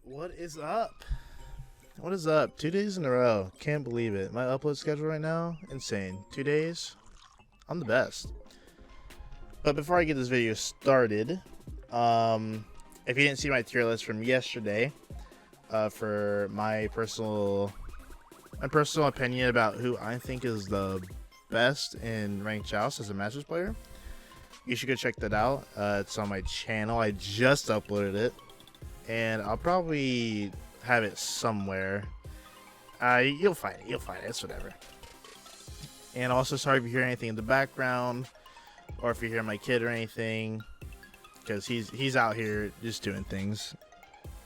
What is up? What is up? 2 days in a row. Can't believe it. My upload schedule right now, insane. 2 days. I'm the best. But before I get this video started, if you didn't see my tier list from yesterday, for my personal opinion about who I think is the best in ranked Joust as a Masters player, you should go check that out. It's on my channel. I just uploaded it, and I'll probably have it somewhere. You'll find it. It's whatever. And also, sorry if you hear anything in the background, or if you hear my kid or anything, because he's out here just doing things,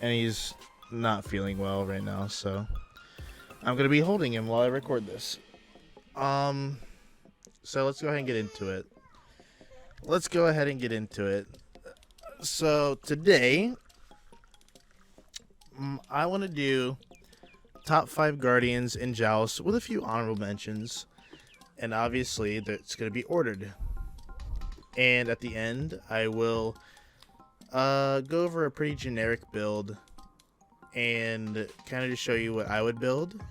and he's not feeling well right now. So I'm gonna be holding him while I record this. So let's go ahead and get into it. So today, I want to do top 5 Guardians in Joust with a few honorable mentions, and obviously that's going to be ordered. And at the end, I will go over a pretty generic build and kind of just show you what I would build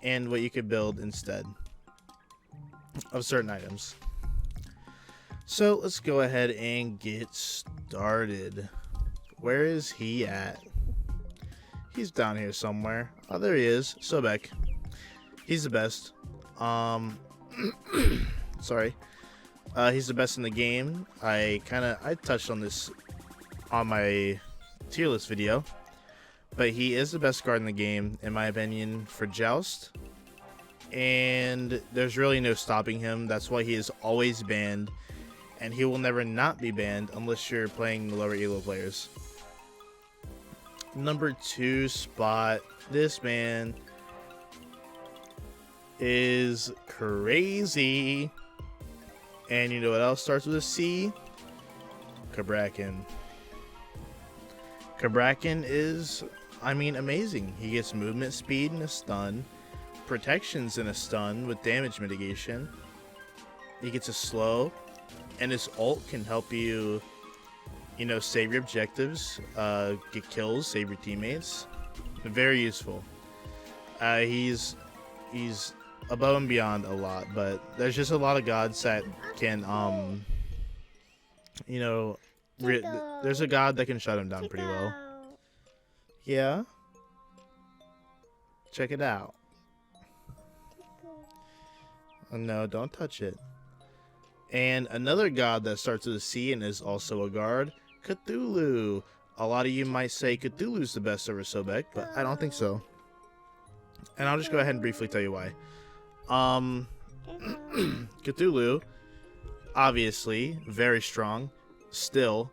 and what you could build instead of certain items. So let's go ahead and get started. Where is he at? He's down here somewhere. Oh, there he is. Sobek. He's the best. Sorry. He's the best in the game. I touched on this on my tier list video, but he is the best guard in the game, in my opinion, for Joust. And there's really no stopping him. That's why he is always banned, and he will never not be banned unless you're playing the lower elo players. Number 2 spot. This man is crazy. And you know what else starts with a C? Cabrakan. Cabrakan is, amazing. He gets movement speed and a stun, protections and a stun with damage mitigation. He gets a slow, and his ult can help you, save your objectives, get kills, save your teammates. Very useful. He's above and beyond a lot, but there's just a lot of gods that can, there's a god that can shut him down pretty well. Yeah? Check it out. Oh, no, don't touch it. And another god that starts with a C and is also a guard, Cthulhu. A lot of you might say Cthulhu's the best over Sobek, but I don't think so. And I'll just go ahead and briefly tell you why. Cthulhu, obviously, very strong, still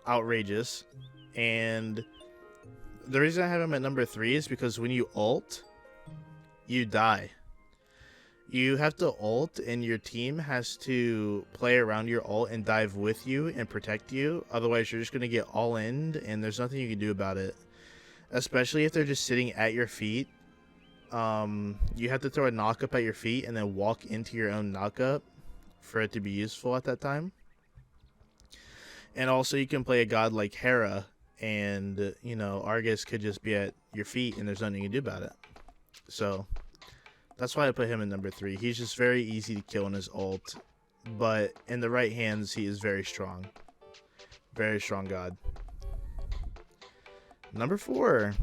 outrageous, and the reason I have him at number 3 is because when you ult, you die. You have to ult, and your team has to play around your ult and dive with you and protect you. Otherwise, you're just going to get all-in, and there's nothing you can do about it. Especially if they're just sitting at your feet. You have to throw a knock-up at your feet and then walk into your own knock-up for it to be useful at that time. And also, you can play a god like Hera, and, Argus could just be at your feet, and there's nothing you can do about it. So that's why I put him in number 3. He's just very easy to kill in his ult, but in the right hands, he is very strong. Very strong god. Number 4.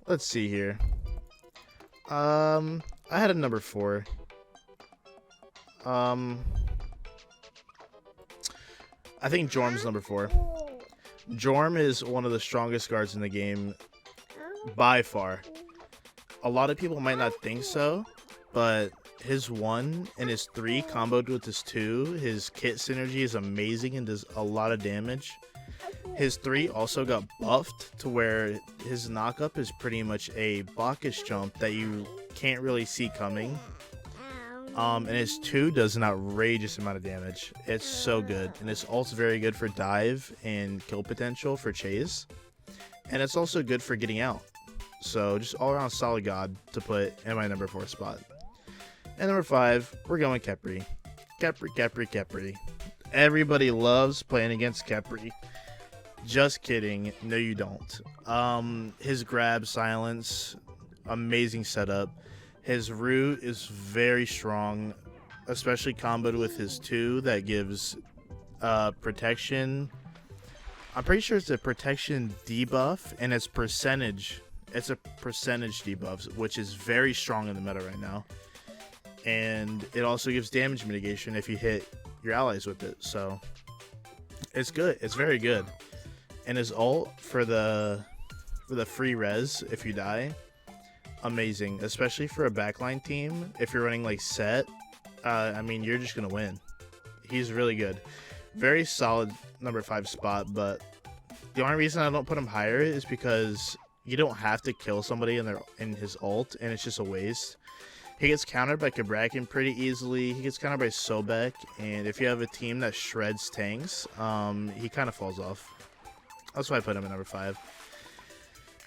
Let's see here. I had a number 4. I think Jorm's number 4. Jorm is one of the strongest guards in the game by far. A lot of people might not think so, but his 1 and his 3 comboed with his 2, his kit synergy is amazing and does a lot of damage. His 3 also got buffed to where his knockup is pretty much a Bacchus jump that you can't really see coming. And his 2 does an outrageous amount of damage. It's so good. And his ult's very good for dive and kill potential for chase. And it's also good for getting out. So just all around solid god to put in my number 4 spot. And number 5, we're going Khepri. Khepri. Everybody loves playing against Khepri. Just kidding. No, you don't. His grab silence, amazing setup. His root is very strong, especially comboed with his 2 that gives protection. I'm pretty sure it's a protection debuff, and it's percentage. It's a percentage debuff, which is very strong in the meta right now. And it also gives damage mitigation if you hit your allies with it. So it's good. It's very good. And his ult for the free res if you die, amazing. Especially for a backline team, if you're running like set, I mean, you're just gonna win. He's really good. Very solid number 5 spot, but the only reason I don't put him higher is because you don't have to kill somebody in his ult, and it's just a waste. He gets countered by Kabrakan pretty easily. He gets countered by Sobek, and if you have a team that shreds tanks, he kind of falls off. That's why I put him at number 5.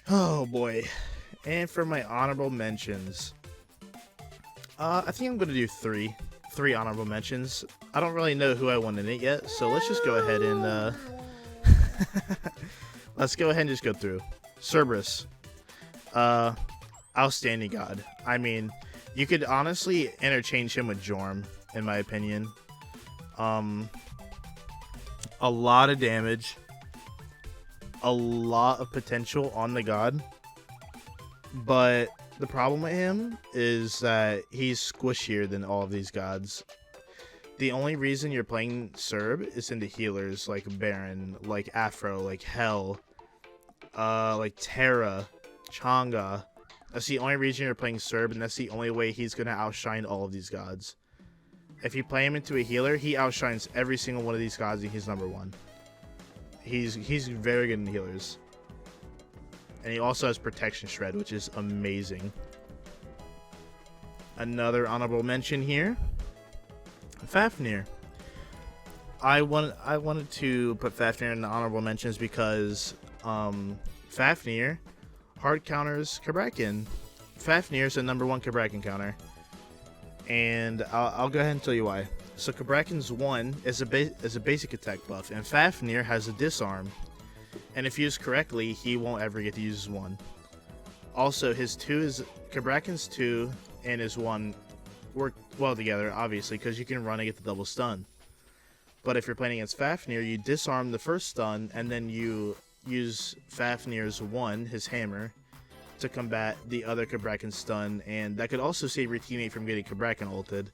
Oh boy. And for my honorable mentions, I think I'm gonna do three honorable mentions. I don't really know who I want in it yet, so let's just go ahead and let's go ahead and just go through. Cerberus, outstanding god. I mean, you could honestly interchange him with Jorm, in my opinion. A lot of damage, a lot of potential on the god, but the problem with him is that he's squishier than all of these gods. The only reason you're playing Cerb is into healers like Baron, like Afro, like Hell, like Terra, Chang'e. That's the only reason you're playing Cerb, and that's the only way he's gonna outshine all of these gods. If you play him into a healer, he outshines every single one of these gods, and he's number 1. He's very good in healers. And he also has protection shred, which is amazing. Another honorable mention here, Fafnir. I wanted to put Fafnir in the honorable mentions because Fafnir hard counters Kabrakan. Fafnir is the number 1 Kabrakan counter, and I'll go ahead and tell you why. So Kabrakan's 1 is a basic attack buff, and Fafnir has a disarm. And if used correctly, he won't ever get to use his 1. Also, his 2 is Kabrakan's 2 and his 1 work well together, obviously, because you can run and get the double stun. But if you're playing against Fafnir, you disarm the first stun, and then you use Fafnir's 1, his hammer, to combat the other Kabrakan stun, and that could also save your teammate from getting Kabrakan ulted.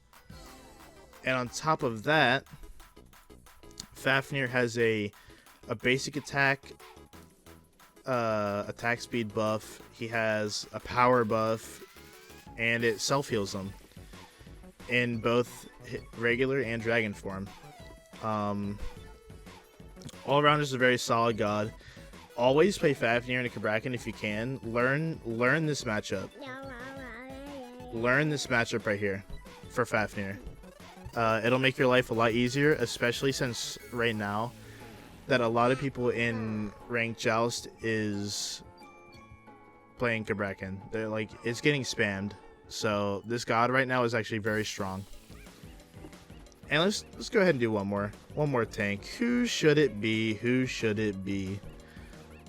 And on top of that, Fafnir has a basic attack speed buff. He has a power buff, and it self heals them in both regular and dragon form. All around is a very solid god. Always play Fafnir and Kabrakan if you can. Learn this matchup. Learn this matchup right here for Fafnir. It'll make your life a lot easier, especially since right now that a lot of people in ranked Joust is playing Kabrakan. They're like, it's getting spammed. So this god right now is actually very strong. And let's go ahead and do one more tank. Who should it be? Who should it be?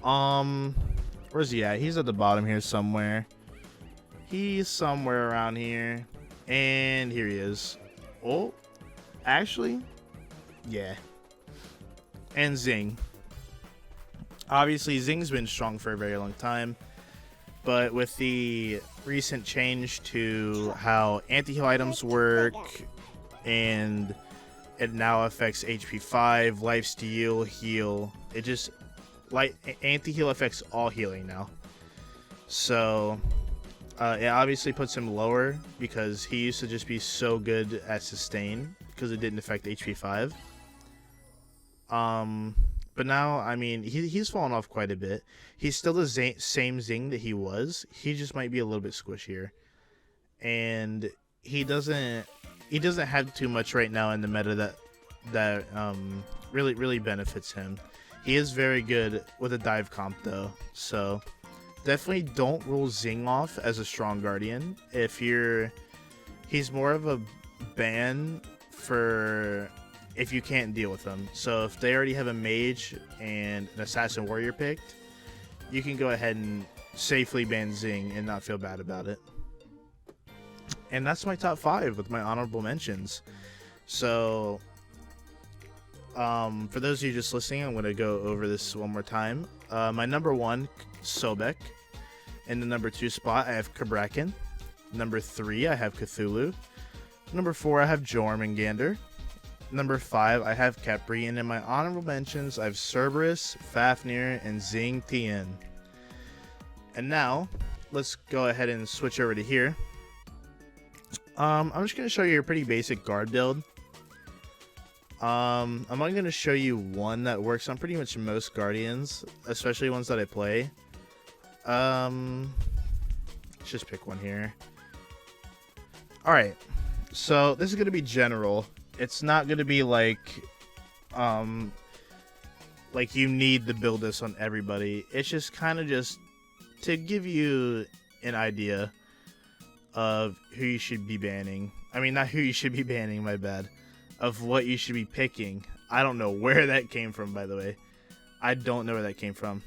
Where's he at? He's at the bottom here somewhere. He's somewhere around here. And here he is. Oh, actually, yeah. And Zing. Obviously, Zing's been strong for a very long time. But with the recent change to how anti-heal items work, and it now affects HP 5, lifesteal, heal. It just, like, anti-heal affects all healing now. So, it obviously puts him lower because he used to just be so good at sustain because it didn't affect HP 5. But now, I mean, he's fallen off quite a bit. He's still the same Zing that he was. He just might be a little bit squishier. And he doesn't have too much right now in the meta that really benefits him. He is very good with a dive comp though. So definitely don't rule Zing off as a strong guardian. He's more of a ban for if you can't deal with them. So if they already have a mage and an assassin warrior picked, you can go ahead and safely ban Zing and not feel bad about it. And that's my top 5 with my honorable mentions. So for those of you just listening, I'm going to go over this one more time. My number 1, Sobek. In the number 2 spot, I have Kabrakan. Number 3, I have Cthulhu. Number 4, I have Jormungandr. Number 5, I have Khepri. And in my honorable mentions, I have Cerberus, Fafnir, and Zing Tian. And now, let's go ahead and switch over to here. I'm just going to show you a pretty basic guard build. I'm only going to show you one that works on pretty much most Guardians, especially ones that I play. Let's just pick one here. Alright, so this is going to be general. It's not going to be like you need to build this on everybody. It's just kind of just to give you an idea of who you should be banning. I mean, not who you should be banning, my bad. Of what you should be picking. I don't know where that came from, by the way. I don't know where that came from.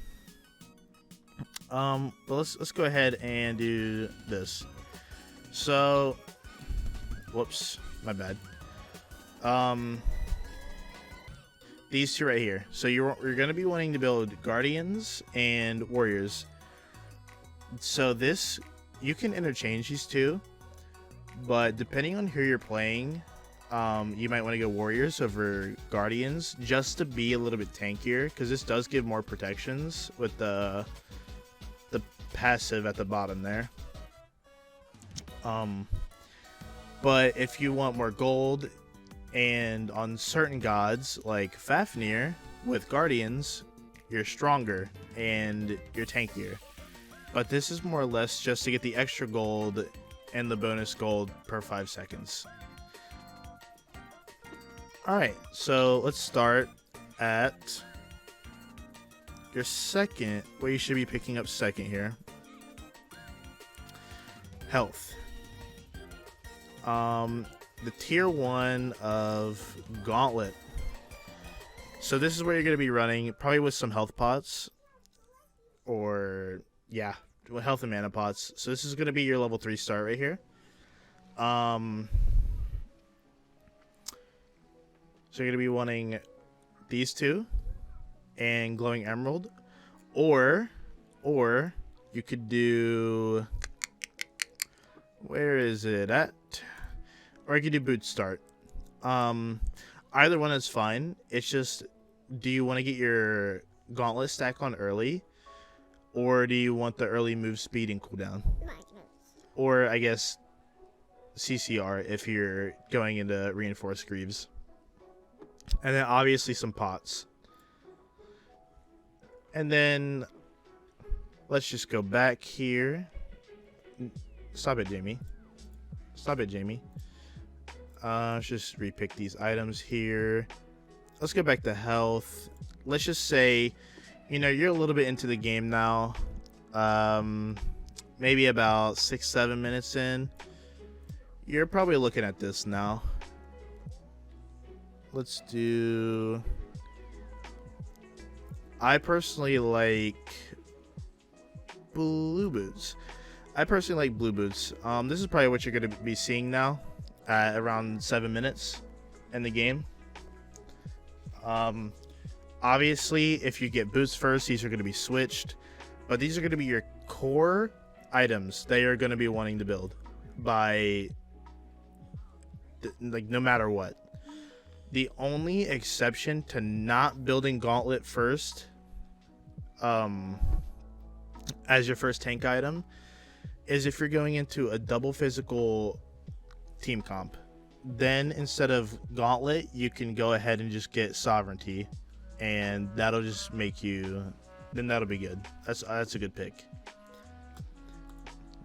But let's go ahead and do this. So, whoops, my bad. These two right here. So you're going to be wanting to build Guardians and Warriors. So this, you can interchange these two, but depending on who you're playing, you might want to go Warriors over Guardians just to be a little bit tankier, because this does give more protections with the passive at the bottom there. But if you want more gold, and on certain gods like Fafnir with Guardians, you're stronger and you're tankier. But this is more or less just to get the extra gold and the bonus gold per 5 seconds. Alright, so let's start at your second, what you should be picking up second here. Health. The tier 1 of Gauntlet. So this is where you're going to be running, probably with some health pots. Or, yeah, with health and mana pots. So this is going to be your level 3 start right here. So you're going to be wanting these two and Glowing Emerald. Or you could do... Where is it at? Or you could do Boot Start. Either one is fine. It's just, do you want to get your Gauntlet stack on early? Or do you want the early move speed and cooldown? Or, I guess, CCR if you're going into Reinforced Greaves. And then, obviously, some pots. And then, let's just go back here. Stop it, Jamie. Stop it, Jamie. Let's just repick these items here. Let's go back to health. Let's just say, you know, you're a little bit into the game now. Maybe about 6-7 minutes in. You're probably looking at this now. Let's do... I personally like blue boots. This is probably what you're going to be seeing now at around 7 minutes in the game. Obviously, if you get boots first, these are going to be switched. But these are going to be your core items that you're going to be wanting to build by, like, no matter what. The only exception to not building Gauntlet first as your first tank item is if you're going into a double physical team comp. Then instead of Gauntlet, you can go ahead and just get Sovereignty, and that'll just make you, then that'll be good. That's a good pick.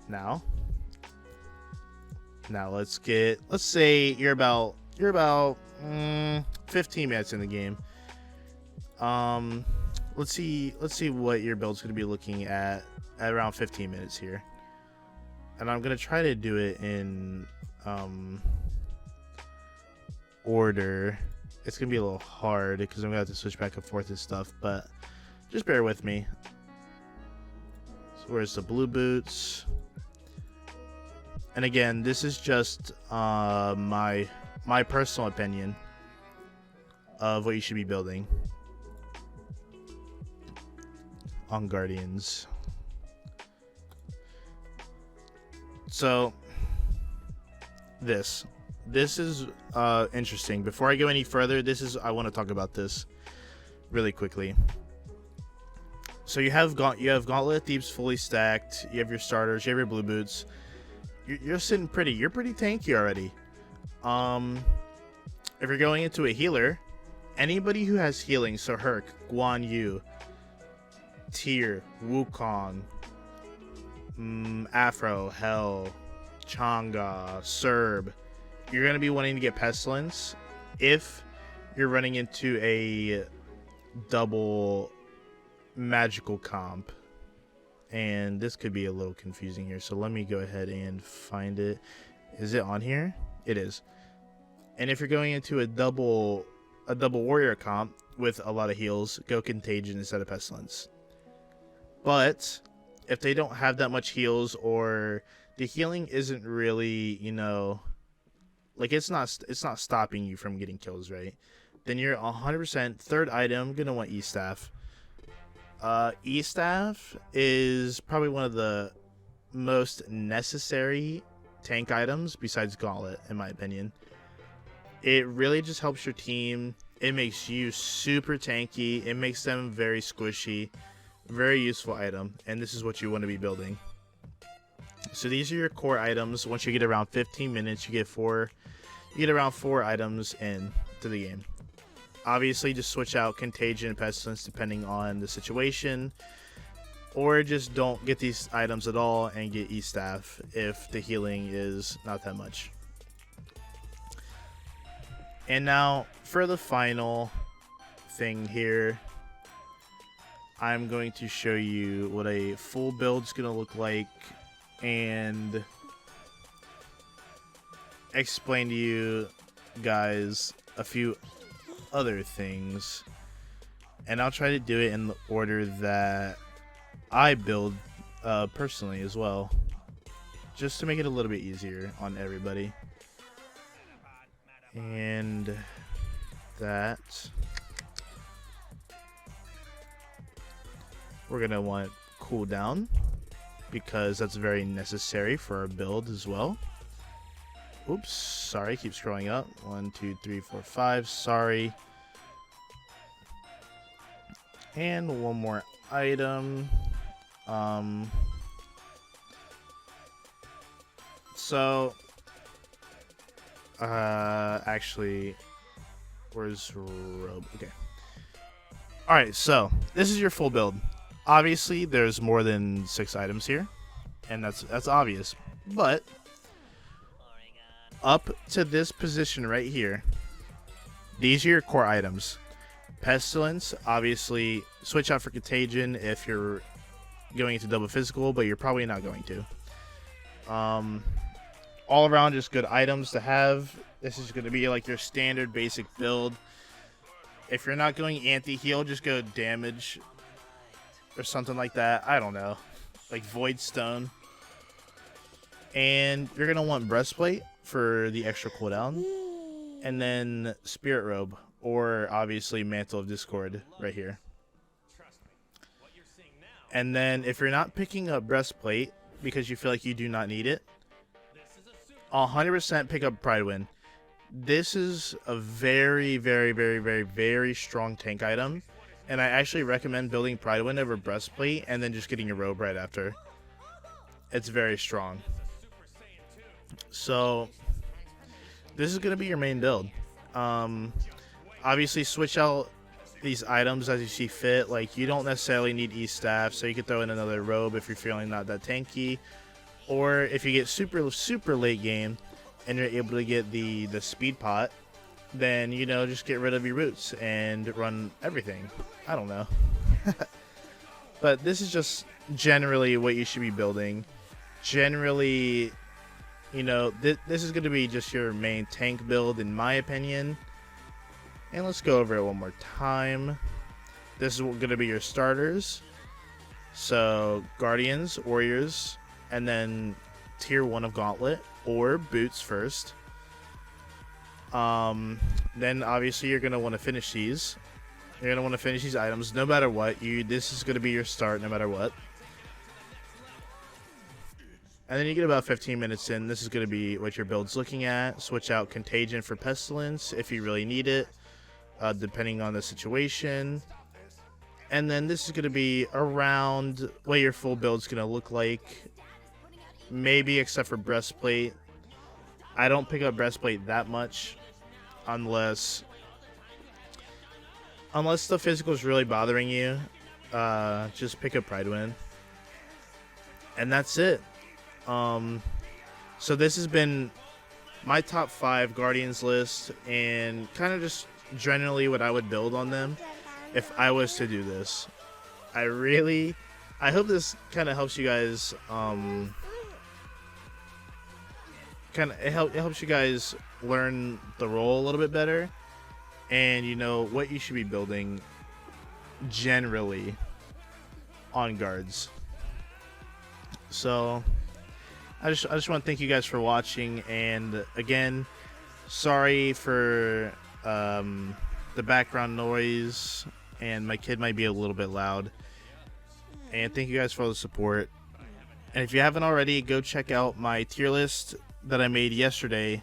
Now let's say you're about 15 minutes in the game. Let's see what your build's going to be looking at around 15 minutes here. And I'm going to try to do it in order It's gonna be a little hard because I'm gonna have to switch back and forth and stuff, but just bear with me. So where's the blue boots? And again, this is just my personal opinion of what you should be building on Guardians. So this is interesting. Before I go any further, I want to talk about this really quickly. So you have Gauntlet Thieves fully stacked. You have your starters. You have your blue boots. You're sitting pretty. You're pretty tanky already. If you're going into a healer, anybody who has healing, so Herc, Guan Yu, Tyr, Wukong, Afro, Hell, Chang'e, Serb, you're going to be wanting to get Pestilence if you're running into a double magical comp. And this could be a little confusing here, so let me go ahead and find it. Is it on here? It is. And if you're going into a double warrior comp with a lot of heals, go Contagion instead of Pestilence. But if they don't have that much heals, or the healing isn't really, you know, like it's not stopping you from getting kills, right? Then you're 100% third item gonna want E-Staff. E-Staff is probably one of the most necessary tank items besides Gauntlet, in my opinion. It really just helps your team. It makes you super tanky. It makes them very squishy. Very useful item, and this is what you want to be building. So these are your core items. Once you get around 15 minutes, you get around 4 items into the game. Obviously, just switch out Contagion and Pestilence depending on the situation, or just don't get these items at all and get E-Staff if the healing is not that much. And now for the final thing here, I'm going to show you what a full build is going to look like and explain to you guys a few other things. And I'll try to do it in the order that I build personally as well, just to make it a little bit easier on everybody. And that we're gonna want cooldown because that's very necessary for our build as well. Oops, sorry, keep scrolling up. 1, 2, 3, 4, 5. Sorry. And one more item. Actually, where's Robe? Okay. All right, so this is your full build. Obviously, there's more than 6 items here, and that's obvious. But up to this position right here, these are your core items. Pestilence, obviously, switch out for Contagion if you're going into double physical, but you're probably not going to. All around, just good items to have. This is going to be like your standard basic build. If you're not going anti-heal, just go damage or something like that. I don't know. Like Void Stone. And you're going to want Breastplate for the extra cooldown. And then Spirit Robe, or obviously Mantle of Discord right here. And then if you're not picking up Breastplate because you feel like you do not need it, 100% pick up Pride Wind. This is a very, very, very, very, very strong tank item, and I actually recommend building Pride Wind over Breastplate and then just getting your robe right after. It's very strong. So this is going to be your main build. Obviously switch out these items as you see fit. Like, you don't necessarily need E-Staff, so you could throw in another robe if you're feeling not that tanky. Or if you get super late game and you're able to get the speed pot, then, you know, just get rid of your roots and run everything. I don't know. But this is just generally what you should be building. Generally, you know, this is going to be just your main tank build, in my opinion. And let's go over it one more time. This is going to be your starters. So Guardians, Warriors, and then tier 1 of Gauntlet or Boots first. Then obviously you're going to want to finish these. You're going to want to finish these items no matter what. This is going to be your start no matter what. And then you get about 15 minutes in. This is going to be what your build's looking at. Switch out Contagion for Pestilence if you really need it, depending on the situation. And then this is going to be around what your full build's going to look like. Maybe except for Breastplate. I don't pick up Breastplate that much unless the physical is really bothering you. Just pick up Pride Wind. And that's it. So this has been my top 5 Guardians list and kind of just generally what I would build on them if I was to do this. I hope this kind of helps you guys, it helps you guys learn the role a little bit better and you know what you should be building generally on guards. So I just want to thank you guys for watching, and again, sorry for the background noise, and my kid might be a little bit loud. And thank you guys for all the support. And if you haven't already, go check out my tier list that I made yesterday.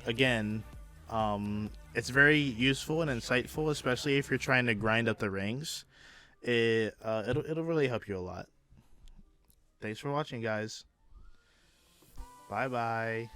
Again, it's very useful and insightful, especially if you're trying to grind up the ranks. It'll really help you a lot. Thanks for watching, guys. Bye-bye.